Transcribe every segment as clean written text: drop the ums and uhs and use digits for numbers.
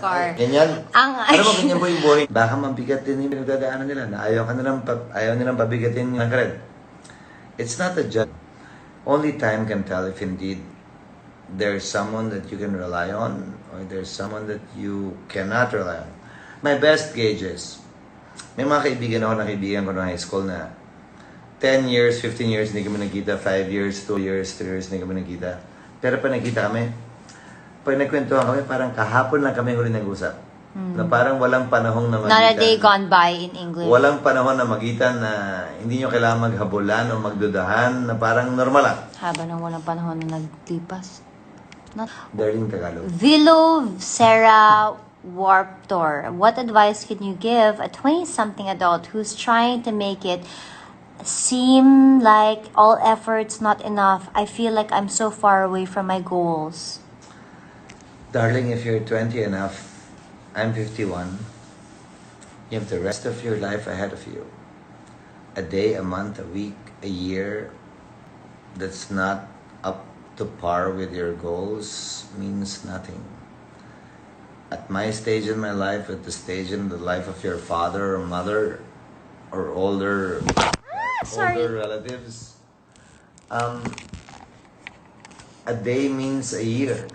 car. Ganyan. Ang- Ano mo, ganyan po yung buhay. Baka mabigat din yung pinagdadaanan nila na ayaw nilang pabigatin ng kared. It's not a job. Only time can tell if indeed there's someone that you can rely on or there's someone that you cannot rely on. My best gauge is, may mga kaibigan ako na kaibigan ko ng high school na 10 years, 15 years, hindi kami nagkita, 5 years, 2 years, 3 years, hindi kami nagkita. Pero pag nagkita kami, pag nagkwentuhan kami, parang kahapon lang kami huli nag-usap. Na parang walang panahong na magitan. Not a day gone by in English. Walang panahon na magitan na hindi nyo kailangan maghabulan o magdudahan na parang normal lang. Haba ng walang panahon na naglipas. Not... Darling Tagalog. Vilo Sarah Warptor, what advice can you give a 20-something adult who's trying to make it seem like all efforts not enough? I feel like I'm so far away from my goals. Darling, if you're 20 enough, I'm 51. You have the rest of your life ahead of you. A day, a month, a week, a year that's not up to par with your goals means nothing. At my stage in my life, at the stage in the life of your father or mother or older relatives, a day means a year.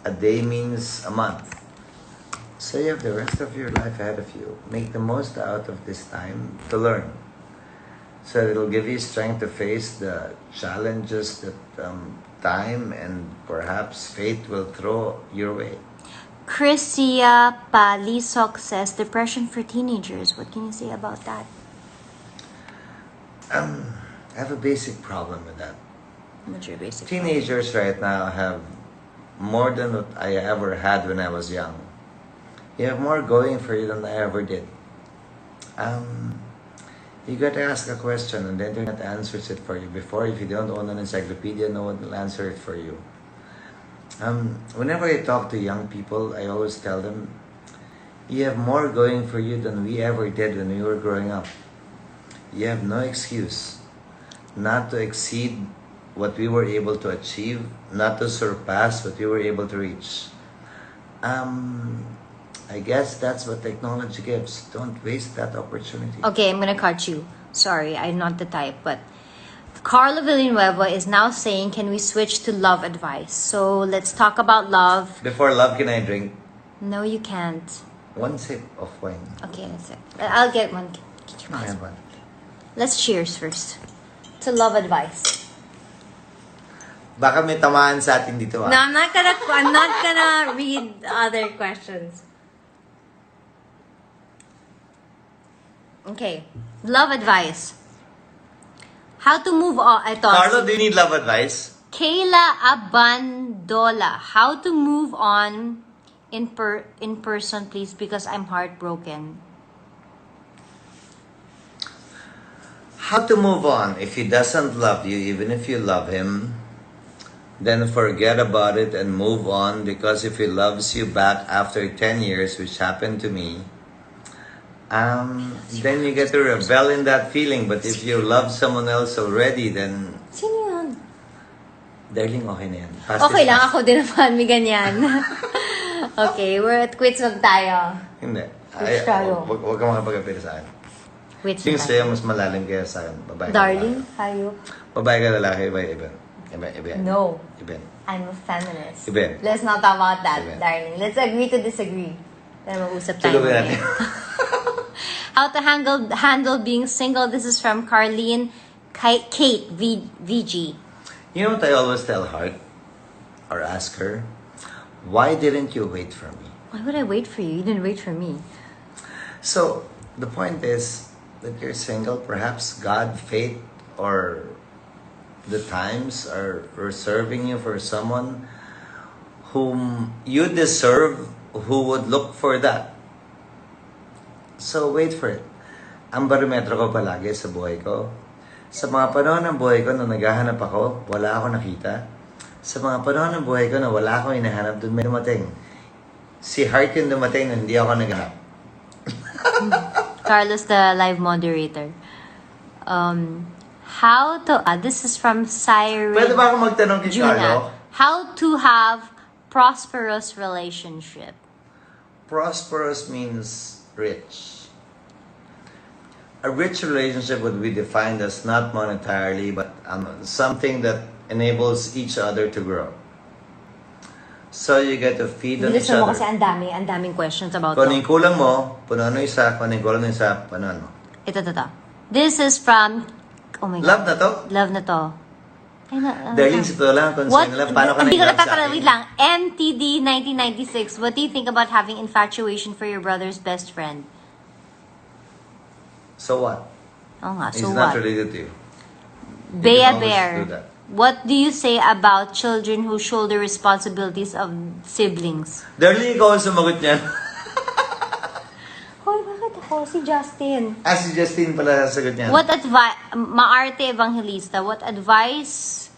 A day means a month. So you have the rest of your life ahead of you. Make the most out of this time to learn. So it'll give you strength to face the challenges that time and perhaps fate will throw your way. Chrisia Palisok says, depression for teenagers. What can you say about that? I have a basic problem with that. What's your basic Teenagers right now have more than what I ever had when I was young. You have more going for you than I ever did. You got to ask a question and the internet answers it for you. Before, if you don't own an encyclopedia, no one will answer it for you. Whenever I talk to young people, I always tell them, you have more going for you than we ever did when we were growing up. You have no excuse not to exceed what we were able to achieve, not to surpass what we were able to reach. I guess that's what technology gives. Don't waste that opportunity. Okay, I'm gonna cut you. Sorry, I'm not the type, but Carla Villanueva is now saying, can we switch to love advice? So let's talk about love. Before love, can I drink No, you can't. one sip of wine? Okay, that's it. I'll get one. Get your I mask. have one. Let's cheers first. To love advice. Baka may tamaan sa atin dito No, I'm not gonna read other questions. Okay. Love advice. How to move on. Ito. Carlo, do you need love advice? Kayla Abandola. How to move on in person, please, because I'm heartbroken. How to move on if he doesn't love you, even if you love him, then forget about it and move on, because if he loves you back after 10 years, which happened to me, then you get to revel in that feeling. But if you love someone else already, then Sino yun? darling, okay na yan. Past Okay is lang, past. ako din naman, may ganyan. Okay, we're at quits wag tayo. Hindi. Which tayo? Huwag ka makapag-apira sa akin. Quits Yung wag sa'yo, tayo. mas malalim kaya sa akin. Babae ka, Darling, lalaki. hayop. Babae ka, lalaki, iba. No, Iba. I'm a feminist. Iba. Let's not talk about that, Iba. darling. Let's agree to disagree. Pero mag-usap tayo. Tulugan mamaya. natin. How to handle being single. This is from Carlene Kate VG. You know what I always tell Heart? Or ask her? Why didn't you wait for me? Why would I wait for you? You didn't wait for me. So, the point is that you're single. Perhaps God, fate, or the times are reserving you for someone whom you deserve, who would look for that. So, wait for it. Ang barometro ko palagi sa buhay ko, sa mga panahon ng buhay ko na naghahanap ako, wala ako nakita. Sa mga panahon ng buhay ko na wala akong hinahanap, doon may dumating. Si Heart yung dumating na hindi ako naghanap. Carlos, the live moderator. How to... this is from Cyril. Pwede ba ako magtanong kay Carlo? How to have prosperous relationship. prosperous means rich. A rich relationship would be defined as not monetarily, but something that enables each other to grow. So you get to feed on each Bilisan mo other. kasi ang daming questions about Kung ano yung love. kulang mo, punuan mo isa. Kung ano yung kulang mo isa, punuan mo. Ito. This is from, oh my God. Love na to? Love na to. Ay, Darling, ito lang. Kung What? sa'yo lang, paano ka Hindi ko nag-love sa natatala. akin? Wait lang. MTD 1996. What do you think about having infatuation for your brother's best friend? So what? Oo nga, He's so not what? related to you. Bea can always Bear. do that. What do you say about children who shoulder responsibilities of siblings? Darling, ikaw ang sumagot niyan. Hoy, bakit ako? Si Justin. Si Justine pala sasagot niyan. What advice, Maarte Evangelista, what advice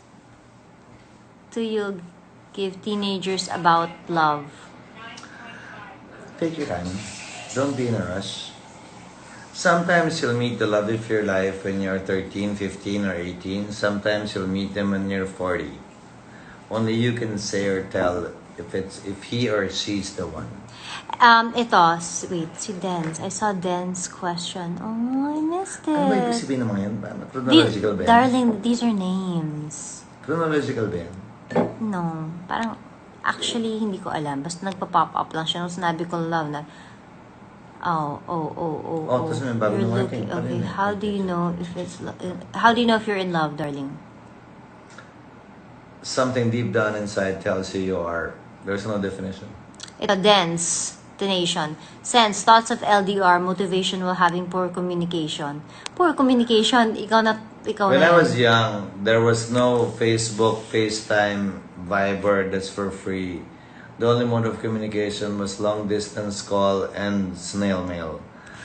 do you give teenagers about love? Take your time. Don't be in a rush. Sometimes you'll meet the love of your life when you're 13, 15, or 18. Sometimes you'll meet them when you're 40. Only you can say or tell if he or she's the one. Wait, si Dens. I saw Dens' question. Oh, I missed it. Ano ba ibig sabihin ng mga yan? Paano? Chronological ba yan? Darling, these are names. Chronological ba yan? No, parang, actually, hindi ko alam. Basta nagpa-pop up lang siya nung sinabi ko love na, oh. Tapos may bago You're na looking, marking. okay, how do you know if how do you know if you're in love, darling? Something deep down inside tells you you are. There's no definition. Ito, dense, donation. Sense, thoughts of LDR, motivation while having poor communication. Poor communication, ikaw When na I yan. was young, there was no Facebook, FaceTime, Viber that's for free. The only mode of communication was long distance call and snail mail.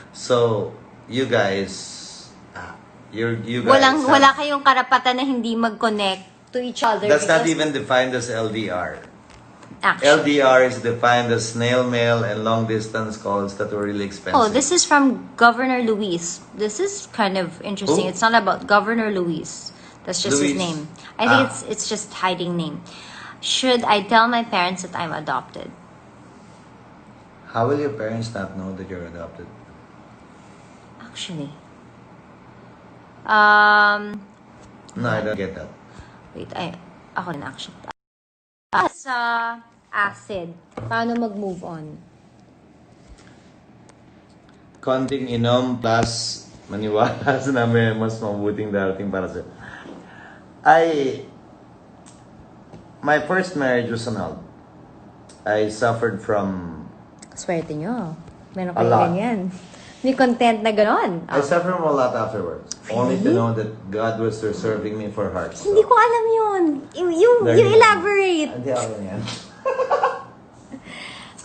So, you guys, you guys. Wala kayong karapatan na hindi mag-connect to each other. That's not because- even defined as LDR. Actually. LDR is defined as snail mail and long distance calls that were really expensive. Oh, this is from Governor Luis. This is kind of interesting. Who? It's not about Governor Luis. That's just his Luis. name. I think it's just hiding name. Should I tell my parents that I'm adopted? How will your parents not know that you're adopted? Actually. No, I don't get that. Wait, ako rin actually. Sa acid, paano mag-move on? Konting inom plus maniwala sa namin mas mabuting darating para sa. My first marriage was annulled. I suffered from Swerte nyo. Meron A kayo lot. ganyan. May content na gano'n. I suffered from a lot afterwards. Only to know that God was reserving me for hearts. Hindi ko alam yun. You elaborate. Hindi ako yan.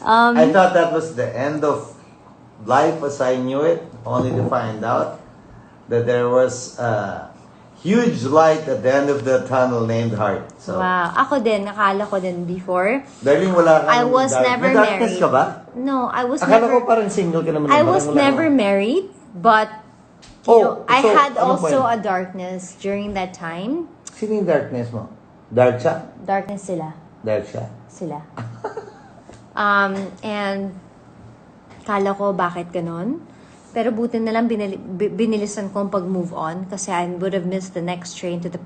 Um, I thought that was the end of life as I knew it, only to find out that there was a huge light at the end of the tunnel named heart. So, wow. Ako din, nakala ko din before. darling, wala kang I was never May darkness married. ka ba? No, I was Akala never... ko parang single ka naman. I Parang was wala never ka. married, but I so, had ano also point? a darkness during that time. Sino yung darkness mo? Dark siya? Darkness sila. Dark siya? Sila. And kala ko bakit ganon. Pero buti na lang binilisan ko ang pag-move on kasi I would have missed the next train to the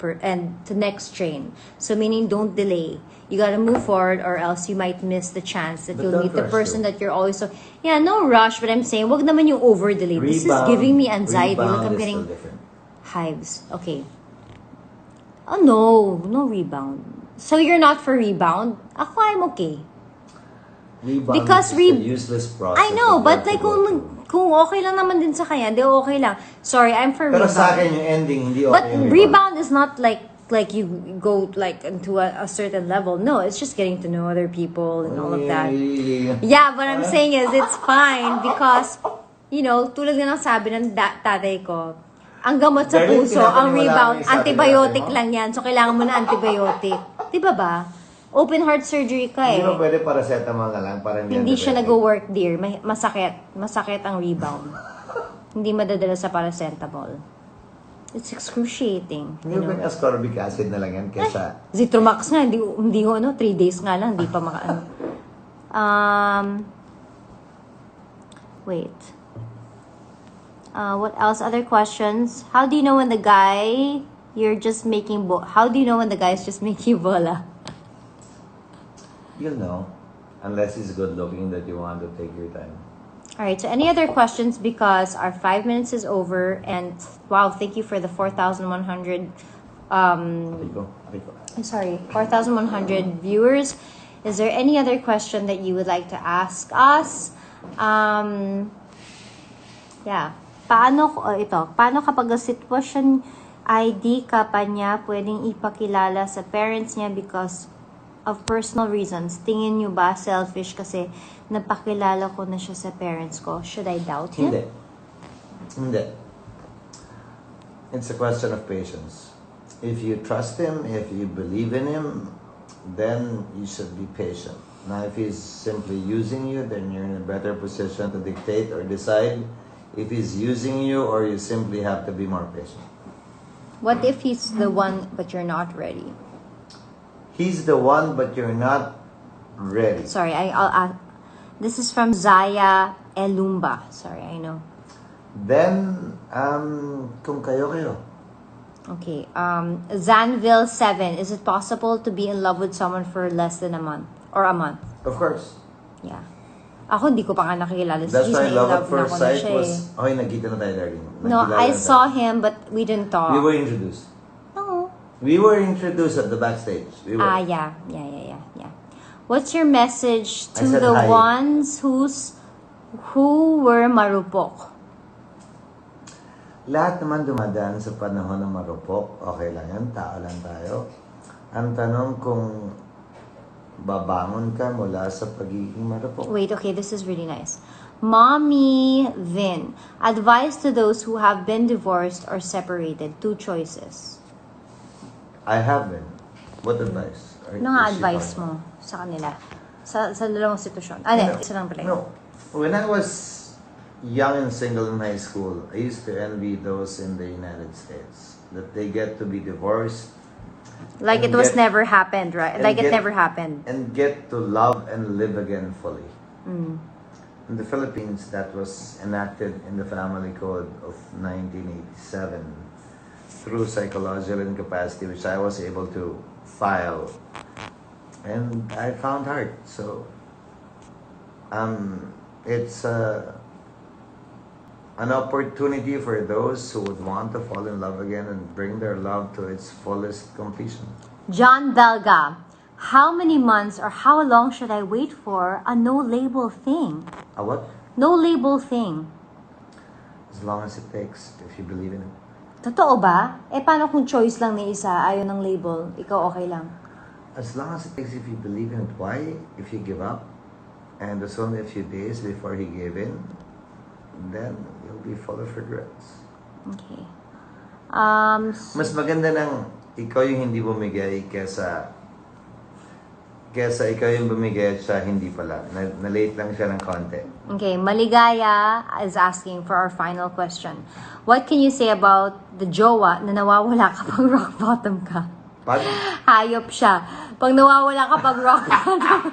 next train. So meaning don't delay. You gotta move forward or else you might miss the chance that But you'll don't meet the rush, person though. that you're always so... Yeah, no rush, but I'm saying wag naman yung over-delay. This is giving me anxiety. Rebound Look, I'm is getting still different. hives. Okay. Oh no, no rebound. So you're not for rebound? Ako, I'm okay. Rebound Because is a useless process. I know, that but you have like to go through. kung okay lang naman din sa kanya, di okay lang. Sorry, I'm for Pero rebound. sa akin yung ending, hindi okay But yung rebound is not like you go like into a certain level. No, it's just getting to know other people and all of that. Yeah, what I'm saying is it's fine because, you know, tulad nga ng sabi ng tatay ko, ang gamot sa Darling, puso, ang pinapaniwala rebound, mo yung sabi antibiotic natin, lang yan. So, kailangan mo na antibiotic. Di ba ba? Open heart surgery ka Hindi eh. ba pwede paracetamol na lang para Hindi siya nag-work, dear. Masakit. Masakit ang rebound. Hindi madadala sa paracetamol. It's excruciating. Hindi ba yung ascorbic acid na lang yan kesa... Zitromax nga, hindi ko 3 days nga lang, hindi pa maka... Wait. What else? Other questions? How do you know when the guy you're just making How do you know when the guy's just making bola? You'll know. Unless he's good looking that you want to take your time. Alright, so any other questions? Because our 5 minutes is over. And wow, thank you for the 4,100 sorry, 4,100 viewers. Is there any other question that you would like to ask us? Yeah. Paano kapag ang sitwasyon ay di ka pa niya pwedeng ipakilala sa parents niya because of personal reasons? Tingin niyo ba selfish kasi napakilala ko na siya sa parents ko? Should I doubt him? Hindi. It's a question of patience. If you trust him, if you believe in him, then you should be patient. Now, if he's simply using you, then you're in a better position to dictate or decide if he's using you or you simply have to be more patient. What if he's the one but you're not ready? He's the one but you're not ready. Sorry, I'll this is from Zaya Elumba. Sorry, I know. Then, kung kayo. Okay. Zanville 7. Is it possible to be in love with someone for less than a month? Or a month? Of course. Yeah. Ako, hindi ko pa nga nakikilala. That's why love at first na sight siya was... Okay, nagkita na tayo, darling. No, I saw him, but we didn't talk. We were introduced. No. We were introduced at the backstage. We were. Yeah. What's your message to said the hi. ones who were marupok? Lahat naman dumadaan sa panahon ng marupok. Okay lang yan, tao lang tayo. Ang tanong kung babangon ka mula sa pagiging marupok. Wait, okay, this is really nice. Mommy Vin. Advice to those who have been divorced or separated. 2 choices. I have been. What advice? Ano nga advice mo sa kanila? Sa dalawang sitwasyon. Isa lang pala. No. When I was young and single in high school, I used to envy those in the United States. That they get to be divorced. Like it was never happened, right? Like it never happened. And get to love and live again fully. Mm. In the Philippines, that was enacted in the Family Code of 1987 through psychological incapacity, which I was able to file. And I found hard. So, it's an opportunity for those who would want to fall in love again and bring their love to its fullest completion. John Belga. How many months or how long should I wait for a no-label thing? A what? No-label thing. As long as it takes, if you believe in it. Totoo ba? Paano kung choice lang ni isa, ayaw ng label, ikaw okay lang? As long as it takes, if you believe in it. Why? If you give up, and there's only a few days before he gave in, then you'll be full of regrets. Okay. Mas maganda ng ikaw yung hindi bumigay kesa ikaw yung bumigay at siya hindi pala. Na-late lang siya ng konti. Okay, Maligaya is asking for our final question. What can you say about the jowa na nawawala kapag rock bottom ka? Pag? Hayop siya. Pag nawawala kapag rock bottom.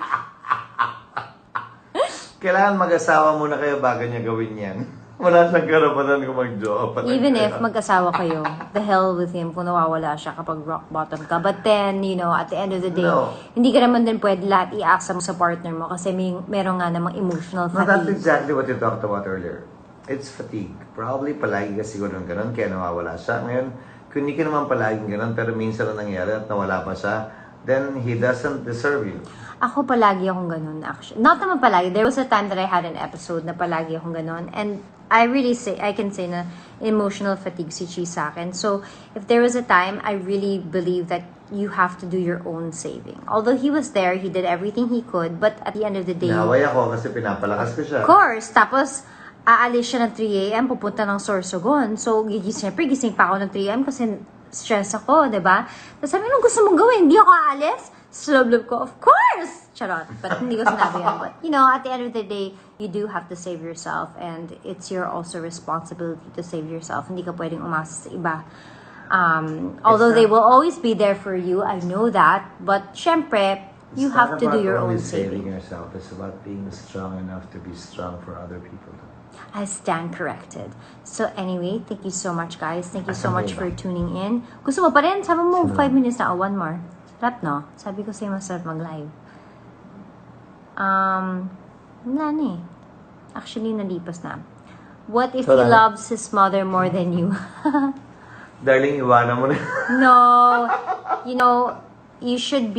Kailangan mag-asawa muna kayo bago niya gawin yan. Wala siyang karapatan kung mag-jowa. Even if mag-asawa kayo, the hell with him kung nawawala siya kapag rock bottom ka. But then, at the end of the day, hindi ka naman din pwede lahat i-asa mo sa partner mo kasi meron nga namang emotional No, that's fatigue. exactly what you talked about earlier. It's fatigue. Probably palagi ka siguro ng ganun kaya nawawala siya. Ngayon, kung hindi ka naman palaging ganun pero minsan lang nangyari at nawala pa siya, then he doesn't deserve you. Ako palagi akong ganun, actually. Not naman palagi. There was a time that I had an episode na palagi akong ganun. And I can say na emotional fatigue si Chiz sa akin. So, if there was a time, I really believe that you have to do your own saving. Although he was there, he did everything he could, but at the end of the day... Naway ako kasi pinapalakas ko siya. Of course! Tapos, aalis siya ng 3 a.m., pupunta ng Sorsogon. So, siyempre, gising pa ako ng 3 a.m. kasi stress ako, diba? Tapos sabi, anong gusto mong gawin? Hindi ako aalis? Sa loob ko, of course! Charot. But hindi ko sinabi yan. But, at the end of the day, you do have to save yourself and it's your also responsibility to save yourself. Hindi ka pwedeng umasa sa iba. Although they will always be there for you, I know that. But, syempre, you have to do your own saving. Saving yourself. It's about being strong enough to be strong for other people. I stand corrected. So anyway, thank you so much, guys. Thank you so Asan much ba for iba? tuning in. Gusto mo pa rin? Sabi mo, Sino? 5 minutes na. 1 more. Sarap, no? Sabi ko sa'yo, masarap mag-live. Wala na eh. Actually, nalipas na. What if he Wala na. loves his mother more than you? Darling, iwanan mo na. No. You know, you should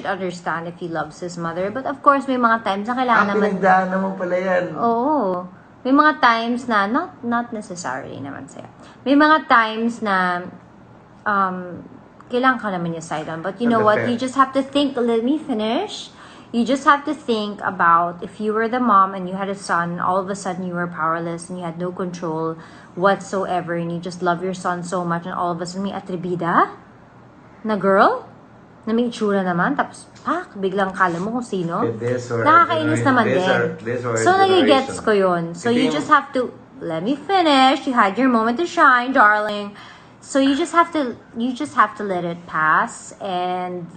understand if he loves his mother. But of course, may mga times na kailangan naman. Pinagdaanan mo pala yan. Oo. May mga times na, not necessarily naman sa'yo. May mga times na, kailangan ka naman yung side on. But you know what? You just have to think, let me finish. You just have to think about if you were the mom and you had a son, all of a sudden you were powerless and you had no control whatsoever and you just love your son so much and all of a sudden may atribida na girl na may itsura naman tapos biglang kala mo kung sino. Nakakainis naman din. So nagigets ko yun. So you just have to, let me finish. You had your moment to shine, darling. So you just have to let it pass and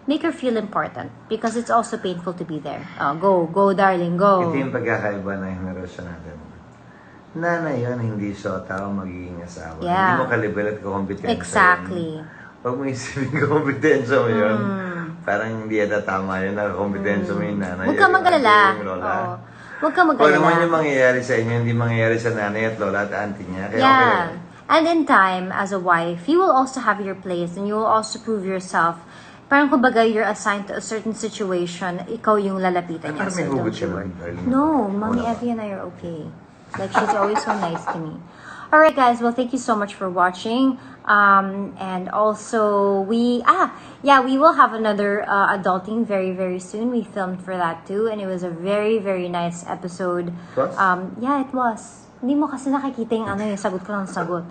make her feel important because it's also painful to be there. Go, darling, go. Ito yung pagkakaiba na henerasyon natin. Nanay yan, hindi siya tao magiging asawa. Yeah. Hindi mo kalibel at kukompetensya. Exactly. Pag mo isipin kukompetensya mo yun, parang hindi yata tama yun na kukompetensya mo yung nanay. Huwag ka mag-alala. Oo. Huwag ka Kung mag-alala. naman yung mangyayari sa inyo, hindi mangyayari sa nanay at lola at auntie niya. Kaya okay lang. And in time, as a wife, you will also have your place and you will also prove yourself. Parang kumbaga, you're assigned to a certain situation, ikaw yung lalapitan niya. Parang may So hugot don't you siya worry. ng darling. No, Mommy Wala ba? Evie and I are okay. Like, she's always so nice to me. Alright guys, well thank you so much for watching. And also, we will have another adulting very, very soon. We filmed for that too. And it was a very, very nice episode. Was? Yeah, it was. Hindi mo kasi nakikita yung yung sagot ko ng sagot.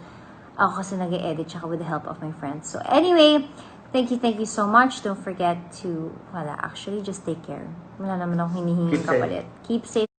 Ako kasi nag-edit siya with the help of my friends. So anyway, thank you so much. Don't forget to, actually just take care. Wala naman akong hinihinging Keep safe. kapalit. Keep safe.